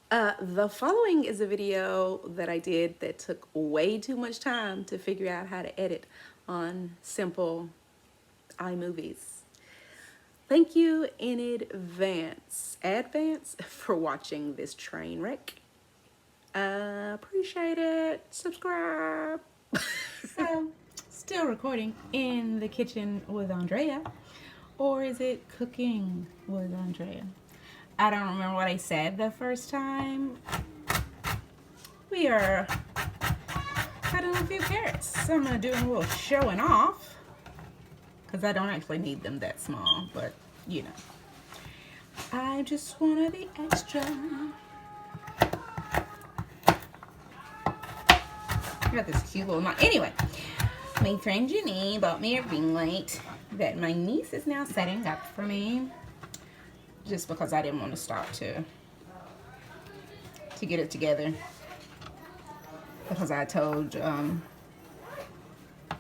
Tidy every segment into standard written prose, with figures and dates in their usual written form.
The following is a video that I did that took way too much time to figure out how to edit on simple iMovies. Thank you in advance for watching this train wreck. Appreciate it. Subscribe. So, still recording in the kitchen with Aandrea, or is it cooking with Aandrea? I don't remember what I said the first time. We are cutting a few carrots. So I'm going to do a little showing off, because I don't actually need them that small, but you know. I just want to be extra. Got this cute little knot. Anyway, my friend Jenny bought me a ring light that my niece is now setting up for me, just because I didn't want to stop to get it together, because I told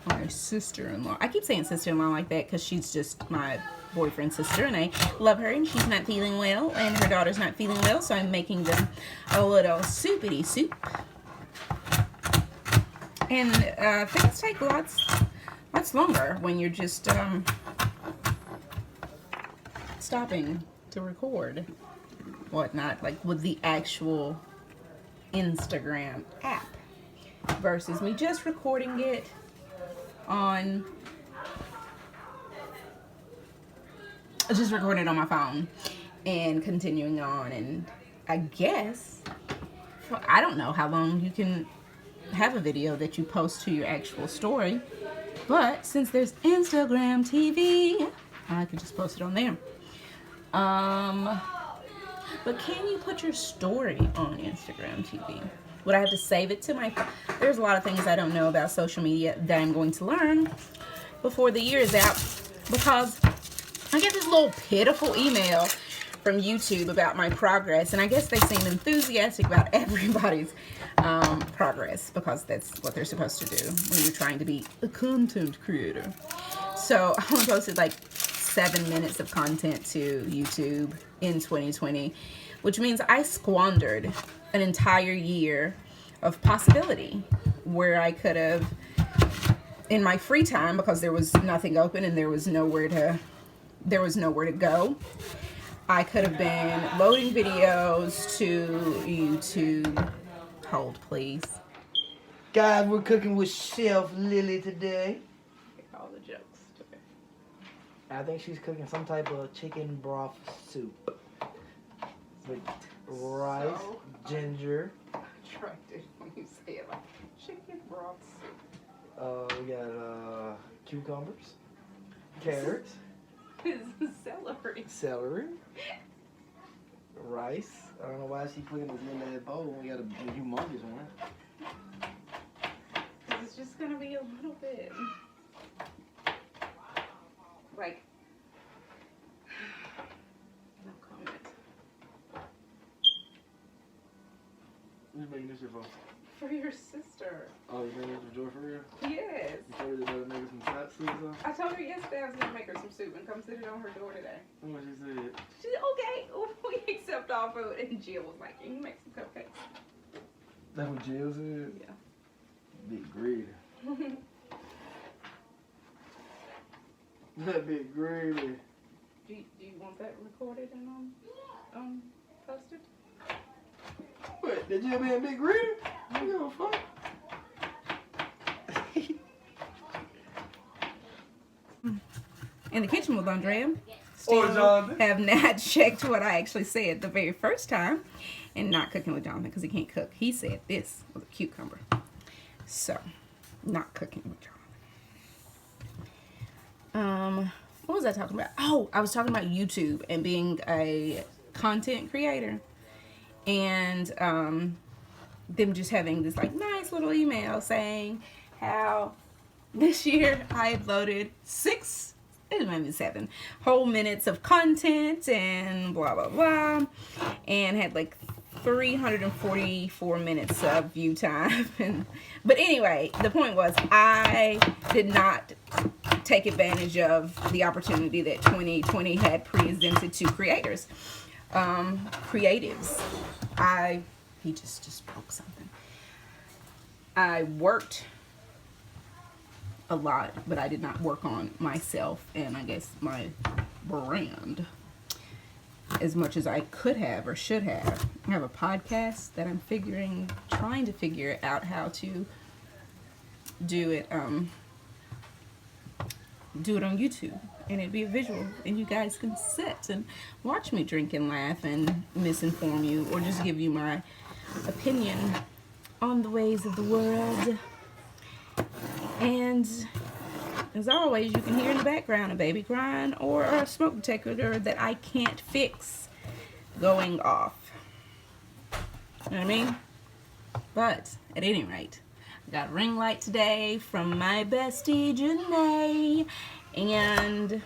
my sister-in-law, I keep saying sister-in-law like that because she's just my boyfriend's sister, and I love her, and she's not feeling well, and her daughter's not feeling well, so I'm making them a little soupity soup. And things take lots longer when you're just stopping to record whatnot, like with the actual Instagram app, versus me just recording it on my phone and continuing on. And I guess, well, I don't know how long you can have a video that you post to your actual story, but since there's Instagram TV, I can just post it on there. But can you put your story on Instagram TV? Would I have to save it to my phone? There's a lot of things I don't know about social media that I'm going to learn before the year is out, because I get this little pitiful email from YouTube about my progress, and I guess they seem enthusiastic about everybody's progress, because that's what they're supposed to do when you're trying to be a content creator. So I only posted like 7 minutes of content to YouTube in 2020, which means I squandered an entire year of possibility where I could have, in my free time, because there was nothing open and there was nowhere to go, I could have been loading videos to YouTube. Hold, please. Guys, we're cooking with Chef Lily today. All the jokes today. I think she's cooking some type of chicken broth soup with rice, ginger. Attracted when you say it like chicken broth soup. We got cucumbers, carrots, celery, rice. I don't know why she put in this little bowl. We got a humongous one. It's just gonna be a little bit. Like, no comment. Who's making this your phone? For your sister. Oh, you making this for Joy for real? Yes. You told her to make some hot soup or something? I told her yesterday I was gonna make her some soup and come sit it on her door today. What she said? She said, okay, we accept all food. And Jill was like, can you make some cupcakes? That's what Jill said? Yeah. Big greedy. That big greedy. Do you want that recorded and posted? What? Did you be a big greedy? I don't give a fuck. In the kitchen with Aandrea. Or Still Jonathan. have not checked what I actually said the very first time. And not cooking with Jonathan because he can't cook. He said this was a cucumber. So, not cooking with Jonathan. What was I talking about? Oh, I was talking about YouTube and being a content creator. And them just having this like nice little email saying how this year I uploaded 7 whole minutes of content and blah blah blah, and had like 344 minutes of view time. But anyway, the point was I did not take advantage of the opportunity that 2020 had presented to creators, creatives. He just broke something. I worked a lot, but I did not work on myself and I guess my brand as much as I could have or should have. I have a podcast that I'm trying to figure out how to do it on YouTube, and it'd be a visual, and you guys can sit and watch me drink and laugh and misinform you, or just give you my opinion on the ways of the world. And as always, you can hear in the background a baby crying or a smoke detector that I can't fix going off. You know what I mean? But at any rate, I got a ring light today from my bestie Janae. And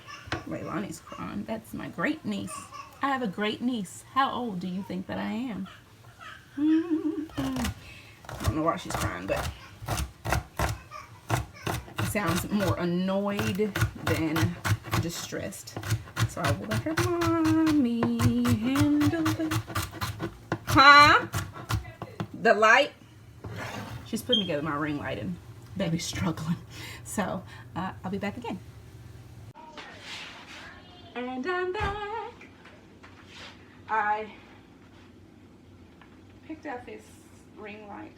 Leilani's crying. That's my great niece. I have a great niece. How old do you think that I am? I don't know why she's crying, but it sounds more annoyed than distressed. So I will let her mommy handle it. Huh? The light? She's putting together my ring light and baby's struggling. So I'll be back again. And I'm back. I picked up this ring light.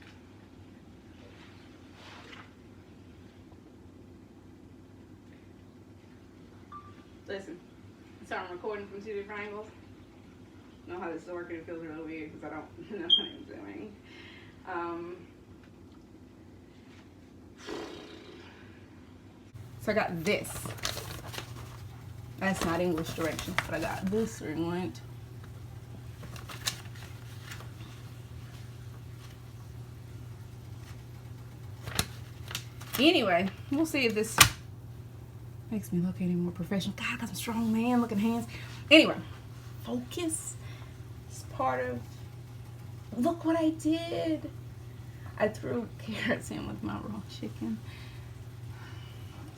Listen, so I'm recording from 2 different angles. I don't know how this is working. It feels really weird because I don't know what I'm doing. So I got this. That's not English directions, but I got this ring light. Anyway, we'll see if this makes me look any more professional. God, I got some strong man looking hands. Anyway, focus is part of, look what I did. I threw carrots in with my raw chicken.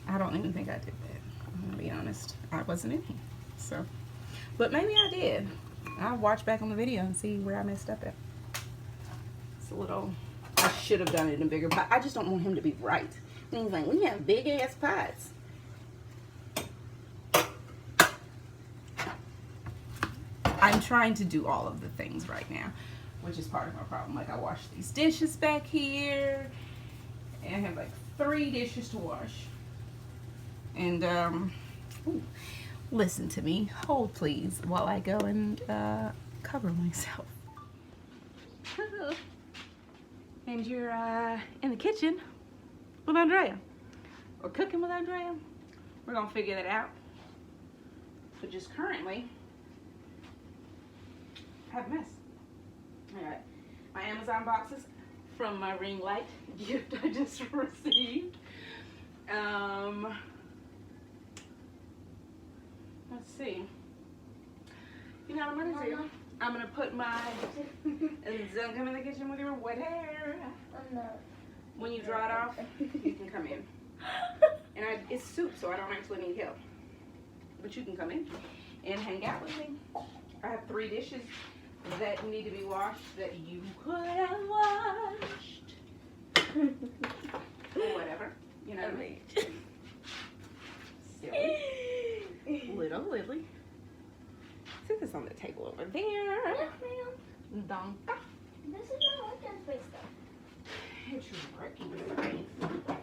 I don't even think I did that. I'm gonna be honest. I wasn't in here. So, but maybe I did. I'll watch back on the video and see where I messed up at. It's a little, I should have done it in a bigger pot. I just don't want him to be right. And he's like, we have big ass pots. I'm trying to do all of the things right now, which is part of my problem. Like, I wash these dishes back here, and I have like 3 dishes to wash. And ooh, listen to me, hold please, while I go and cover myself. And you're in the kitchen with Aandrea, or cooking with Aandrea. We're gonna figure that out. But just currently, I have a mess. I got my Amazon boxes from my ring light gift I just received. Let's see. You know what I'm gonna do? I'm gonna put my, and don't come in the kitchen with your wet hair. When you dry it off, you can come in. And it's soup, so I don't actually need help. But you can come in and hang out with me. I have 3 dishes that need to be washed that you could have washed. Or whatever. You know what I mean? Silly. Little Lily. Sit this on the table over there. Yes, ma'am. Donka. This is my working space, though. It's your working space.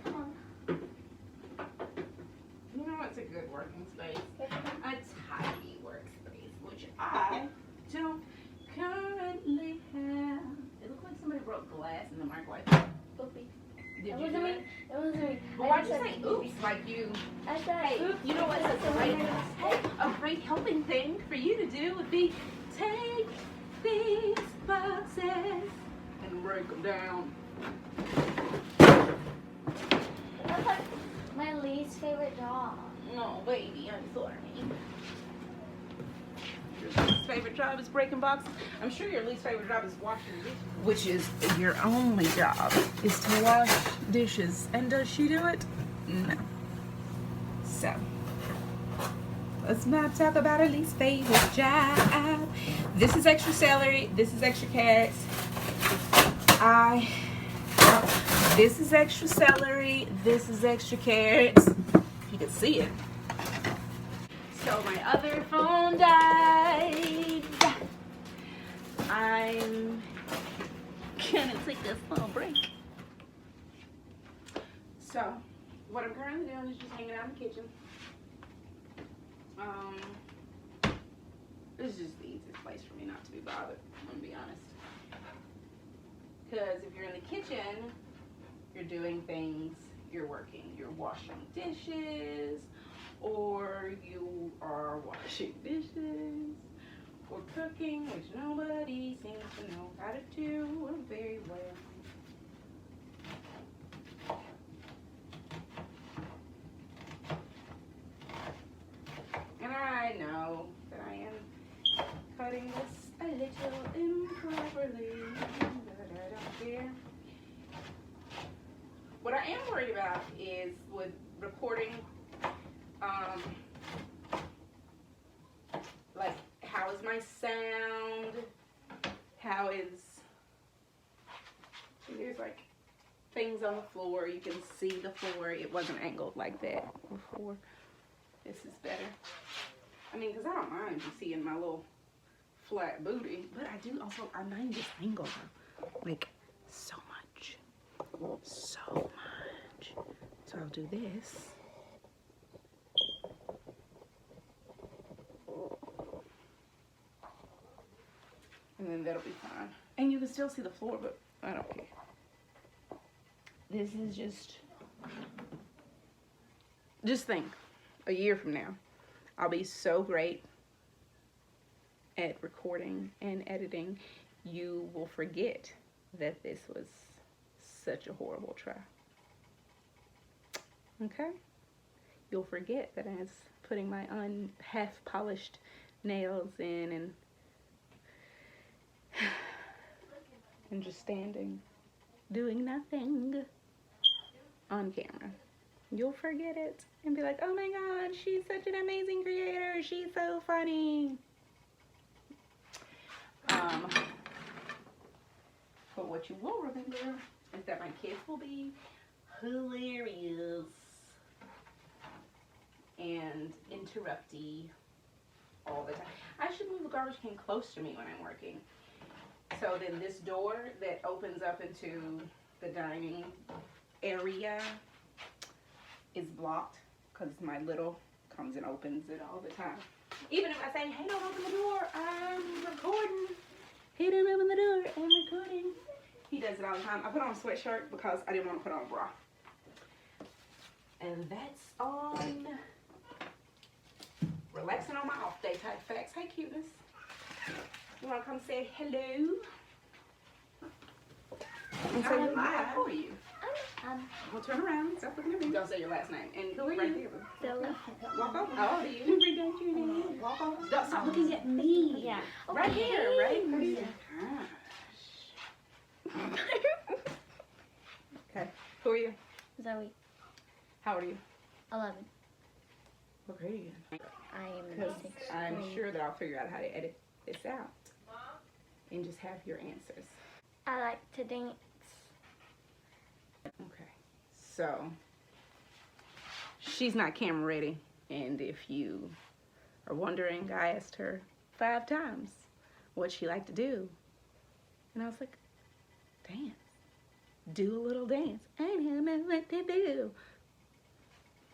Come on. You know what's a good working space? Here, come on. A tidy workspace, which I don't currently have. It looks like somebody broke glass in the microwave. Oopie. Did That you wasn't do me. it? That wasn't me. But why'd you say oops like you? I said, Hey, oops. you know what's a great, hey, a great helping thing for you to do would be take these boxes and break them down. That's like my least favorite job. No, baby, I'm sorry. Your least favorite job is breaking boxes. I'm sure your least favorite job is washing dishes. Which is your only job, is to wash dishes. And does she do it? No. So, Let's not talk about our least favorite job. This is extra celery. This is extra carrots. This is extra celery. This is extra carrots. If you can see it. So my other phone died. I'm gonna take this little break. So what I'm currently doing is just hanging out in the kitchen. This is just the easiest place for me not to be bothered, I'm gonna be honest. Because if you're in the kitchen, you're doing things, you're working, you're washing dishes, or you are washing dishes, or cooking, which nobody seems to know how to do very well. And I know that I am cutting this a little improperly, but I don't care. What I am worried about is with recording, like, how is my sound? How is, there's like things on the floor, you can see the floor. It wasn't angled like that before. This is better. I mean, because I don't mind you seeing my little flat booty, but I do also, I mind this angle though, like so much, so much. So I'll do this. And then that'll be fine. And you can still see the floor, but I don't care. This is just think, a year from now, I'll be so great at recording and editing, you will forget that this was such a horrible try. Okay? You'll forget that I was putting my half-polished nails in and just standing, doing nothing on camera. You'll forget it and be like, oh my God, she's such an amazing creator. She's so funny. But what you will remember is that my kids will be hilarious and interrupty all the time. I should move the garbage can close to me when I'm working. So then this door that opens up into the dining area is blocked because my little comes and opens it all the time. Even if I say, hey, don't open the door, I'm recording. He didn't open the door, I'm recording. He does it all the time. I put on a sweatshirt because I didn't want to put on a bra. And that's on relaxing on my off day type facts. Hey, cuteness. You want to come say hello? And say hi. Who are you? Well, turn around. Stop looking at me. Don't say your last name. And who are you? Billy. Walk over. How old are you? Forget your name. Walk over. Stop looking at me. Yeah. Right here, right? Yeah. Gosh. Okay. Who are you? Zoe. How old are you? 11. What grade are you in? I am in Because 6th I'm grade. sure that I'll figure out how to edit this out and just have your answers. I like to dance. Okay. So she's not camera ready, and if you are wondering, I asked her 5 times what she liked to do, and I was like, dance. Do a little dance. I don't know what to do.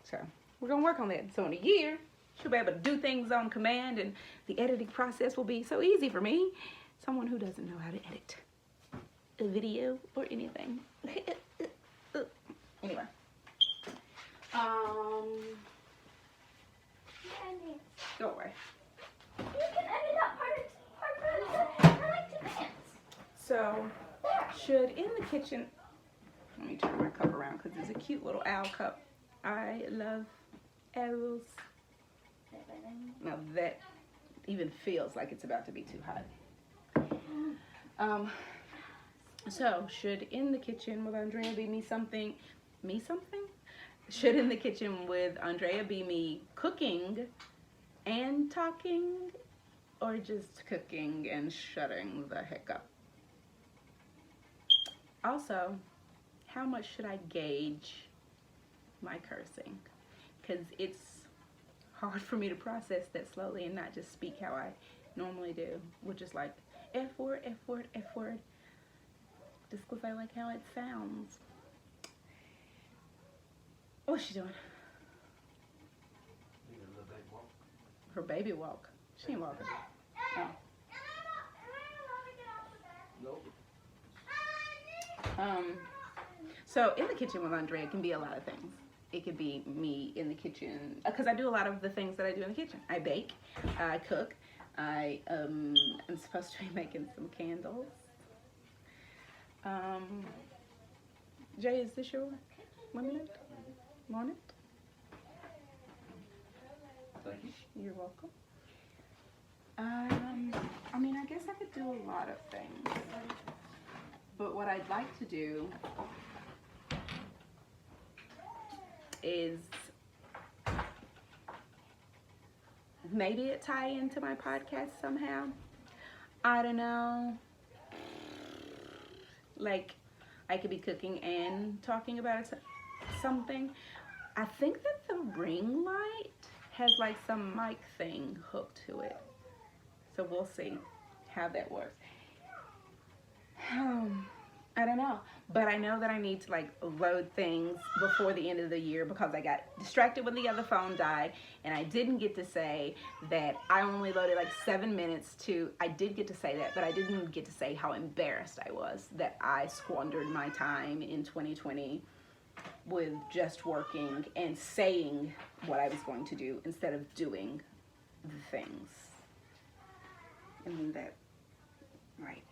So we're gonna work on that. So in a year, she'll be able to do things on command, and the editing process will be so easy for me, someone who doesn't know how to edit a video or anything. Anyway. Go away. You can edit out part of I like to dance. So, should in the kitchen, let me turn my cup around because there's a cute little owl cup. I love owls. Now that even feels like it's about to be too hot. So, should in the kitchen with Aandrea be me something? Should in the kitchen with Aandrea be me cooking and talking, or just cooking and shutting the heck up? Also, how much should I gauge my cursing? Because it's hard for me to process that slowly and not just speak how I normally do, which is like F word, F word, F word, just because I like how it sounds. What's she doing? Her baby walk. She ain't walking. Oh. So in the kitchen with Aandrea, it can be a lot of things. It could be me in the kitchen, because I do a lot of the things that I do in the kitchen. I bake, I cook, I am supposed to be making some candles. Jay, is this your lemonade? Want it? Thank you. You're welcome. I mean, I guess I could do a lot of things, but what I'd like to do is maybe it tie into my podcast somehow. I don't know. Like, I could be cooking and talking about something. I think that the ring light has like some mic thing hooked to it. So we'll see how that works. I don't know, but I know that I need to like load things before the end of the year because I got distracted when the other phone died, and I didn't get to say that I only loaded like 7 minutes to, I did get to say that, but I didn't get to say how embarrassed I was that I squandered my time in 2020 with just working and saying what I was going to do instead of doing the things. I mean, that, right,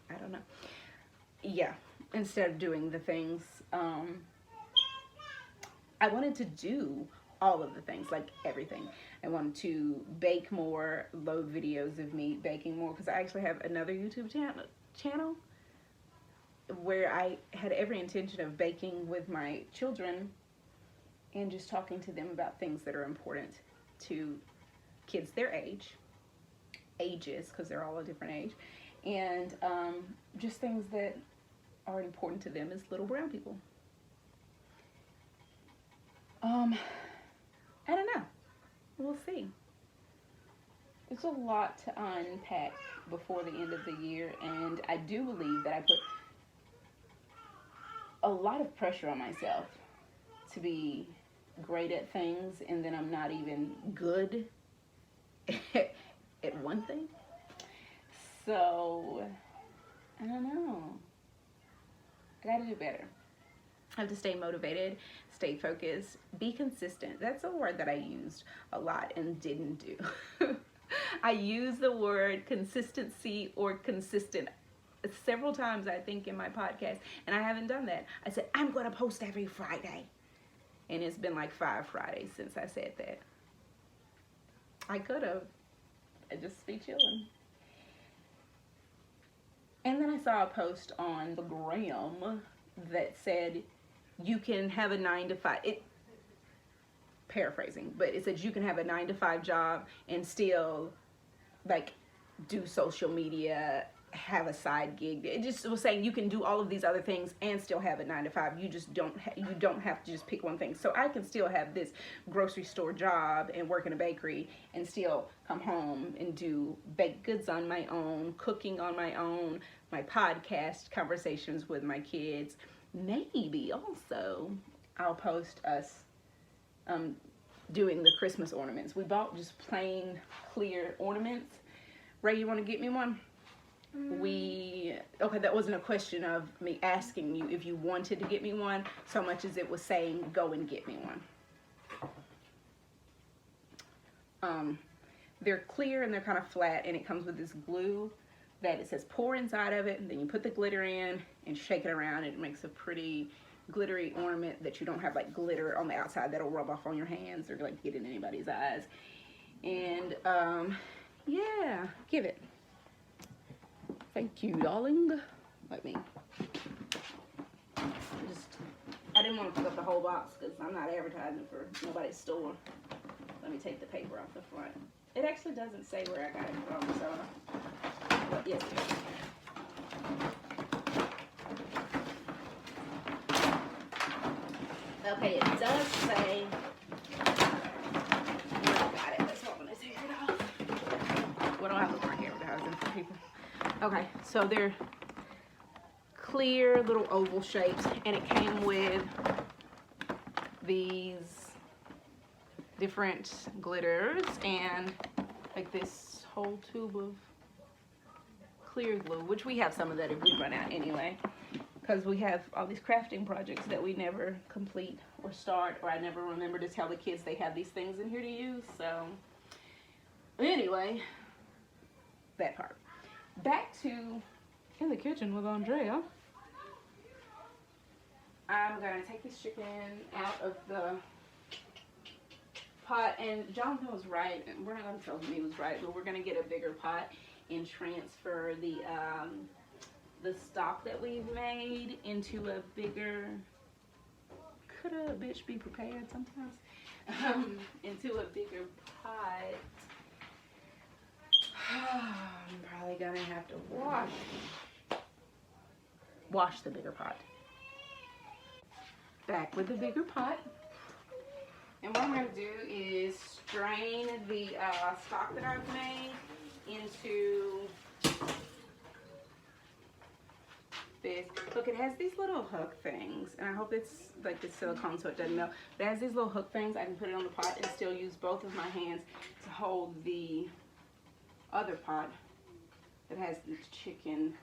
I don't know. Yeah, instead of doing the things, I wanted to do all of the things, like everything. I wanted to bake more, load videos of me baking more, because I actually have another YouTube channel where I had every intention of baking with my children and just talking to them about things that are important to kids their ages, because they're all a different age, and just things that are important to them as little brown people. I don't know. We'll see. It's a lot to unpack before the end of the year, and I do believe that I put a lot of pressure on myself to be great at things, and then I'm not even good at one thing. So, I don't know. I gotta do better. I have to stay motivated, stay focused, be consistent. That's a word that I used a lot and didn't do. I used the word consistency or consistent several times, I think, in my podcast, and I haven't done that. I said, I'm gonna post every Friday. And it's been like 5 Fridays since I said that. I could have. I just be chilling. And then I saw a post on the gram that said you can have a 9-to-5. It, paraphrasing, but it said you can have a 9-to-5 job and still like do social media, have a side gig. It just was saying you can do all of these other things and still have a 9-to-5. You just don't have to just pick one thing. So I can still have this grocery store job and work in a bakery and still come home and do baked goods on my own, cooking on my own, my podcast conversations with my kids. Maybe also I'll post us doing the Christmas ornaments. We bought just plain clear ornaments. Ray, you want to get me one? Okay, that wasn't a question of me asking you if you wanted to get me one, so much as it was saying go and get me one. They're clear and they're kind of flat, and it comes with this glue that it says pour inside of it, and then you put the glitter in and shake it around, and it makes a pretty glittery ornament that you don't have like glitter on the outside that'll rub off on your hands or like get in anybody's eyes. And yeah, give it. Thank you, darling. Let me I didn't want to pick up the whole box because I'm not advertising for nobody's store. Let Let me take the paper off the front. It actually doesn't say where I got it from, so well, yes it is. Okay, it does say where I got it. That's what I'm gonna take it off. What do I look like here with the for people? Okay, so they're clear little oval shapes, and it came with these different glitters and like this whole tube of clear glue, which we have some of that if we run out anyway, because we have all these crafting projects that we never complete or start, or I never remember to tell the kids they have these things in here to use. So anyway, that part. Back to in the kitchen with Aandrea. I'm gonna take this chicken out of the pot, and Jonathan was right, and we're not gonna tell him he was right, but we're gonna get a bigger pot and transfer the stock that we've made into a bigger. Could a bitch be prepared sometimes? Into a bigger pot. I'm probably gonna have to wash the bigger pot. Back with the bigger pot. And what I'm going to do is strain the stock that I've made into this. Look, it has these little hook things, and I hope it's like the silicone so it doesn't melt. But it has these little hook things. I can put it on the pot and still use both of my hands to hold the other pot that has the chicken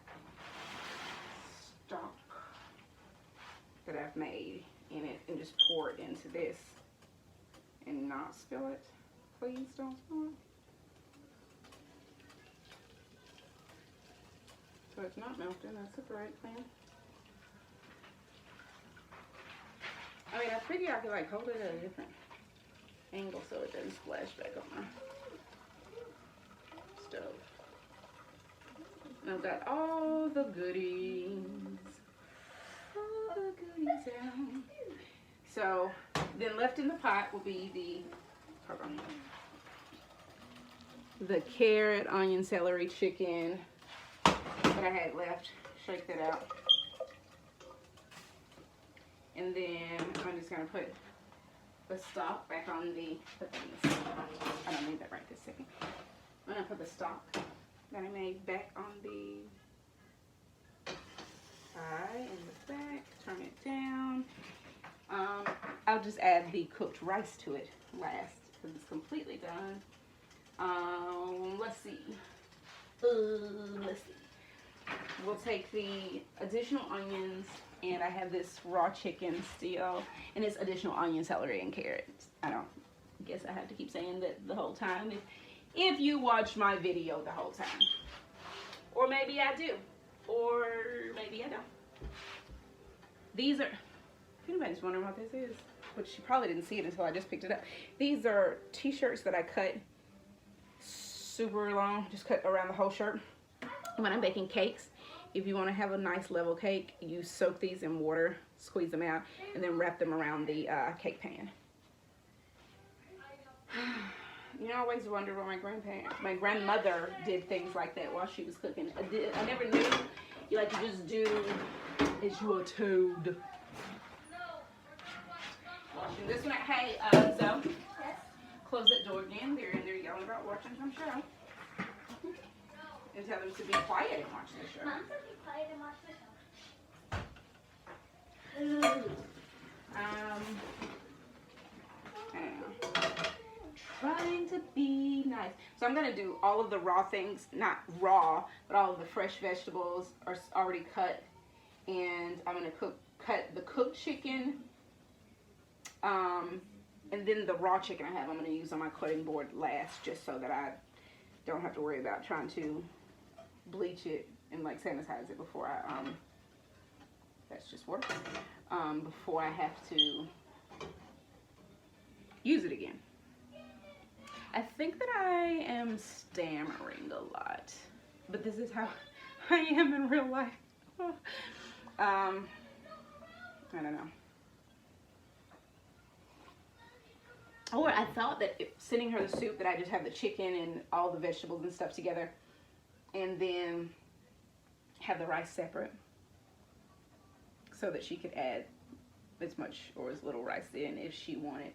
stock that I've made in it, and just pour it into this and not spill it. Please don't spill it. So it's not melting. That's a great plan. I mean, I figure I could like hold it at a different angle so it doesn't splash back on my stove. And I've got all the goodies. All the goodies out. So then left in the pot will be the carrot, onion, celery, chicken that I had left. Shake that out. And then I'm just going to put the stock back on I don't need that right this second. I'm going to put the stock that I made back on the side and the back. Turn it down. I'll just add the cooked rice to it last because it's completely done. Let's see. We'll take the additional onions, and I have this raw chicken still, and it's additional onion, celery, and carrots. I don't guess I have to keep saying that the whole time if you watch my video the whole time. Or maybe I do. Or maybe I don't. These are, if anybody's wondering what this is, which you probably didn't see it until I just picked it up. These are t-shirts that I cut super long, just cut around the whole shirt. When I'm baking cakes, if you want to have a nice level cake, you soak these in water, squeeze them out, and then wrap them around the cake pan. You know, I always wonder why my grandmother did things like that while she was cooking. I never knew you like to just do as you are told. Watching this one. Hey, Zoe, Yes? close that door again. They're in there yelling about watching some show. And tell them to be quiet and watch the show. Mom said be quiet and watch the show. I don't know. Trying to be nice. So I'm going to do all of the raw things, not raw, but all of the fresh vegetables are already cut. And I'm going to cut the cooked chicken. And then the raw chicken I have, I'm going to use on my cutting board last, just so that I don't have to worry about trying to bleach it and like sanitize it before I, that's just work, before I have to use it again. I think that I am stammering a lot, but this is how I am in real life. I don't know. Or I thought that sending her the soup, that I just have the chicken and all the vegetables and stuff together, and then have the rice separate, so that she could add as much or as little rice in if she wanted.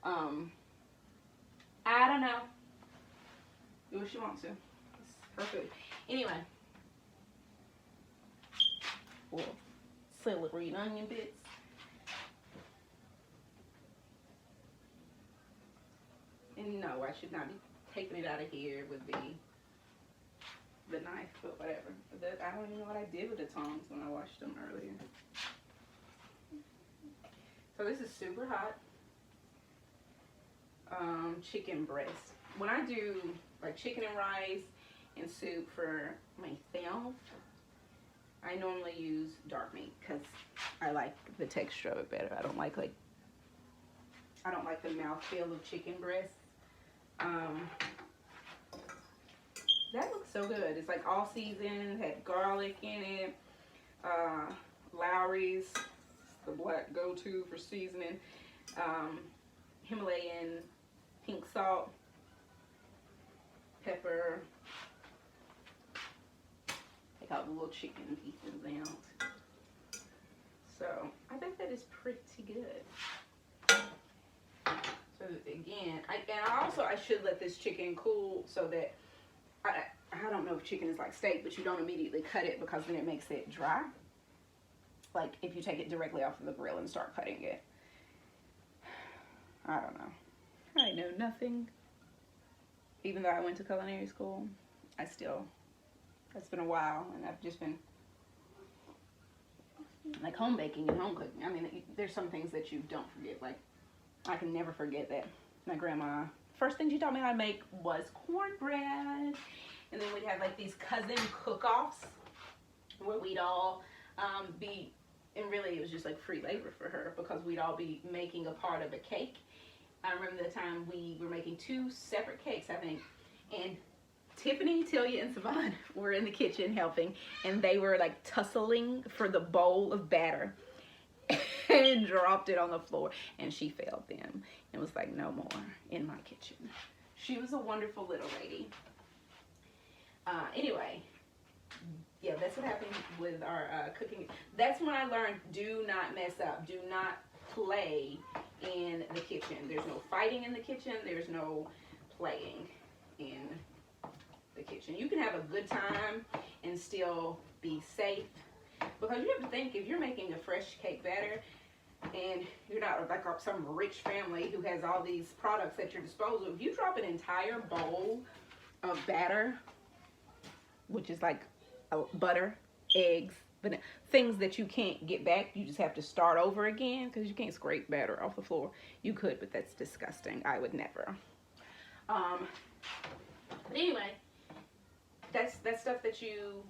I don't know. Do what she wants to. It's her food. Anyway. Well, celery and onion bits. And no, I should not be taking it out of here with the knife, but whatever. I don't even know what I did with the tongs when I washed them earlier. So this is super hot. Chicken breast. When I do like chicken and rice and soup for myself, I normally use dark meat because I like the texture of it better. I don't like the mouthfeel of chicken breast. That looks so good. It's like all seasoned, had garlic in it. Lowry's, the black go-to for seasoning. Himalayan pink salt, pepper. Take out the little chicken pieces out. So I think that is pretty good. So again, I should let this chicken cool so that I don't know if chicken is like steak, but you don't immediately cut it because then it makes it dry. Like if you take it directly off of the grill and start cutting it. I don't know. I know nothing. Even though I went to culinary school, that's been a while, and I've just been like home baking and home cooking. I mean, there's some things that you don't forget. Like I can never forget that my grandma, first thing she taught me how to make was cornbread. And then we'd have like these cousin cook-offs where we'd all be, and really it was just like free labor for her because we'd all be making a part of a cake. I remember the time we were making 2 separate cakes, I think, and Tiffany, Tilia, and Savon were in the kitchen helping, and they were like tussling for the bowl of batter and dropped it on the floor, and she failed them and was like, no more in my kitchen. She was a wonderful little lady. Anyway, yeah, that's what happened with our cooking. That's when I learned, do not mess up. Do not play in the kitchen. There's no fighting in the kitchen. There's no playing in the kitchen. You can have a good time and still be safe, because you have to think, if you're making a fresh cake batter and you're not like some rich family who has all these products at your disposal, if you drop an entire bowl of batter, which is like butter, eggs, but things that you can't get back, you just have to start over again because you can't scrape batter off the floor. You could, but that's disgusting. I would never. But anyway, that's stuff that you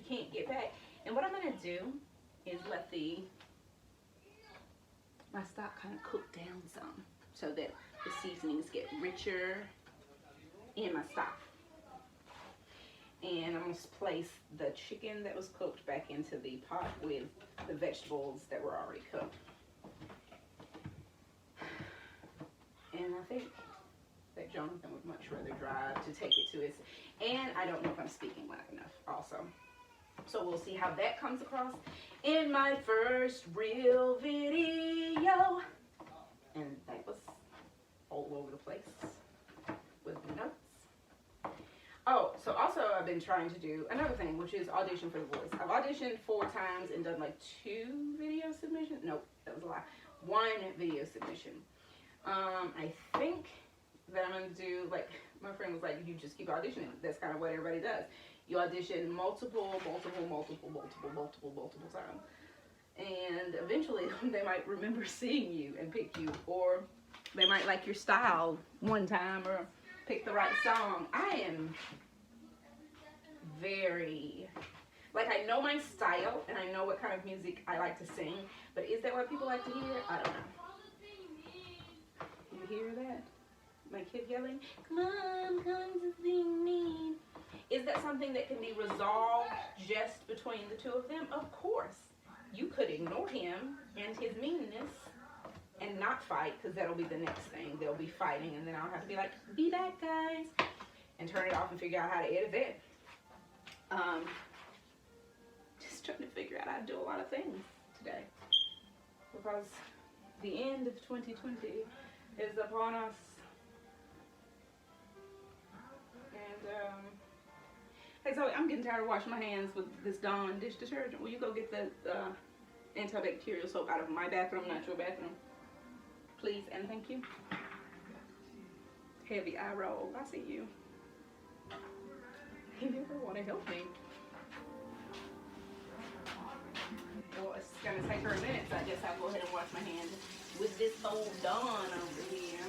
can't get back. And what I'm gonna do is let my stock kind of cook down some so that the seasonings get richer in my stock. And I'm going to place the chicken that was cooked back into the pot with the vegetables that were already cooked. And I think that Jonathan would much rather drive to take it to his, and I don't know if I'm speaking loud enough also. So we'll see how that comes across in my first real video. And that was all over the place with the notes. Oh, so also I've been trying to do another thing, which is audition for The Voice. I've auditioned 4 times and done like 2 video submissions. Nope, that was a lie. 1 video submission. I think that I'm going to do, like, my friend was like, you just keep auditioning. That's kind of what everybody does. You audition multiple times. And eventually they might remember seeing you and pick you, or they might like your style one time or pick the right song. I am very, like, I know my style and I know what kind of music I like to sing, but is that what people like to hear? I don't know. You hear that? My kid yelling, come on, come to see me. Is that something that can be resolved just between the 2 of them? Of course. You could ignore him and his meanness and not fight, because that'll be the next thing. They'll be fighting, and then I'll have to be like, be back, guys, and turn it off and figure out how to edit it. Just trying to figure out how to do a lot of things today, because the end of 2020 is upon us. And hey Zoe, I'm getting tired of washing my hands with this Dawn dish detergent. Will you go get the antibacterial soap out of my bathroom, not your bathroom? Please and thank you. Heavy eye roll. I see you. You never want to help me. Well, it's going to take her a minute, so I guess I'll go ahead and wash my hands with this old Dawn over here.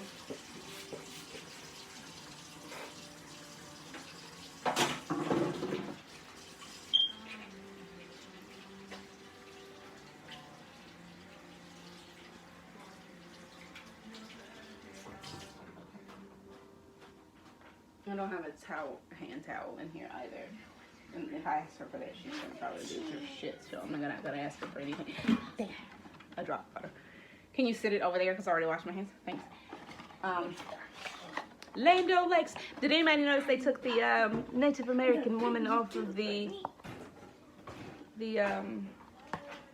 I don't have a hand towel in here either. And if I ask her for that, she's gonna probably lose her shit. So I'm not gonna ask her for anything. There, a drop of butter. Can you sit it over there? Cause I already washed my hands. Thanks. Lando Lakes. Did anybody notice they took the Native American woman off of the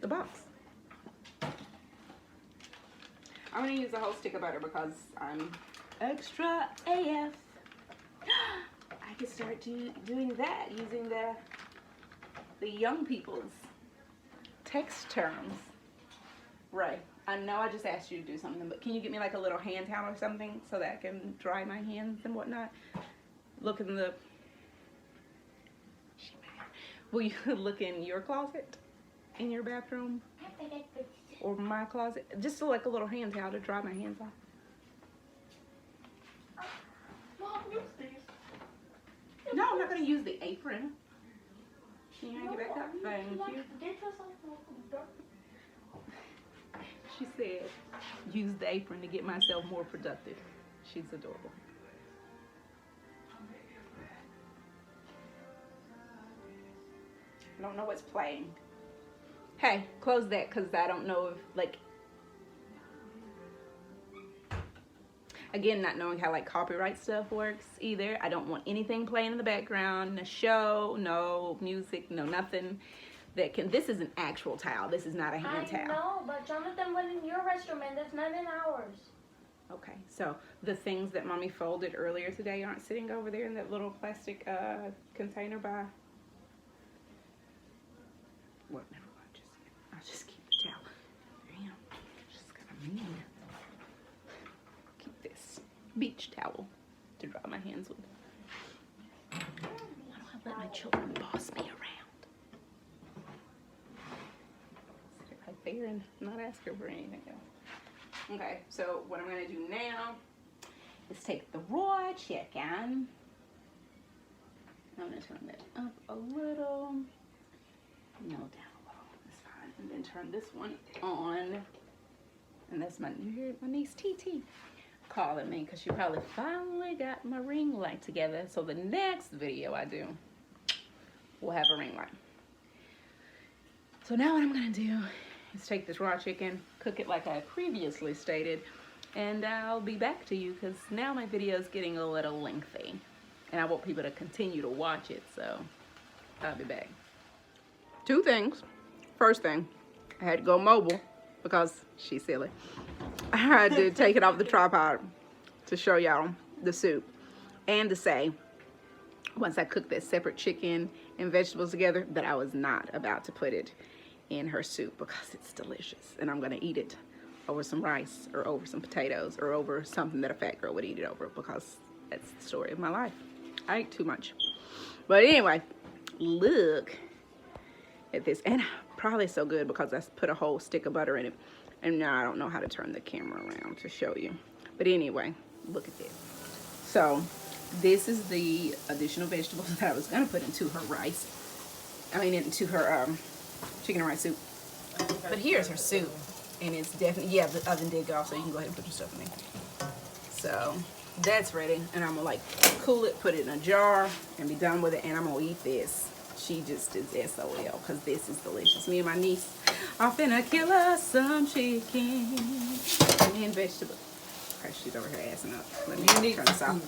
box? I'm gonna use a whole stick of butter because I'm extra AF. I could start doing that using the young people's text terms. Right. I know I just asked you to do something, but can you get me like a little hand towel or something so that I can dry my hands and whatnot? Look in the... Will you look in your closet? In your bathroom? Or my closet? Just like a little hand towel to dry my hands off. No, I'm not going to use the apron. Can you get back up? Thank you. She said, use the apron to get myself more productive. She's adorable. I don't know what's playing. Hey, close that because I don't know if, like, again, not knowing how like copyright stuff works either. I don't want anything playing in the background, no show, no music, no nothing that can. This is an actual towel. This is not a hand towel. I know, but Jonathan went in your restroom and that's not in ours. Okay, so the things that Mommy folded earlier today aren't sitting over there in that little plastic container by. Well, never mind. I'll just keep the towel. Damn, just kind of mean. Beach towel to dry my hands with. Why don't I let my children boss me around? Sit right there and not ask her for anything else. Okay, so what I'm going to do now is take the raw chicken. I'm going to turn that up a little. No, down a little. That's fine. And then turn this one on. And that's my niece TT. Calling me because she probably finally got my ring light together. So the next video I do will have a ring light. So now what I'm gonna do is take this raw chicken, cook it like I previously stated, and I'll be back to you because now my video is getting a little lengthy and I want people to continue to watch it, so I'll be back. Two things. First thing, I had to go mobile because she's silly. I had to take it off the tripod to show y'all the soup and to say once I cooked that separate chicken and vegetables together that I was not about to put it in her soup because it's delicious and I'm gonna eat it over some rice or over some potatoes or over something that a fat girl would eat it over because that's the story of my life. I ate too much. But anyway, look at this, and probably so good because I put a whole stick of butter in it. And now I don't know how to turn the camera around to show you. But anyway, look at this. So this is the additional vegetables that I was gonna put into her rice. I mean, into her chicken and rice soup. But here's her soup. And it's definitely, yeah, the oven did go off, so you can go ahead and put your stuff in there. So that's ready. And I'm gonna like cool it, put it in a jar, and be done with it. And I'm gonna eat this she just is SOL because this is delicious. Me and my niece are finna kill us some chicken and vegetables. Okay, she's over here assing up. Let me turn this off.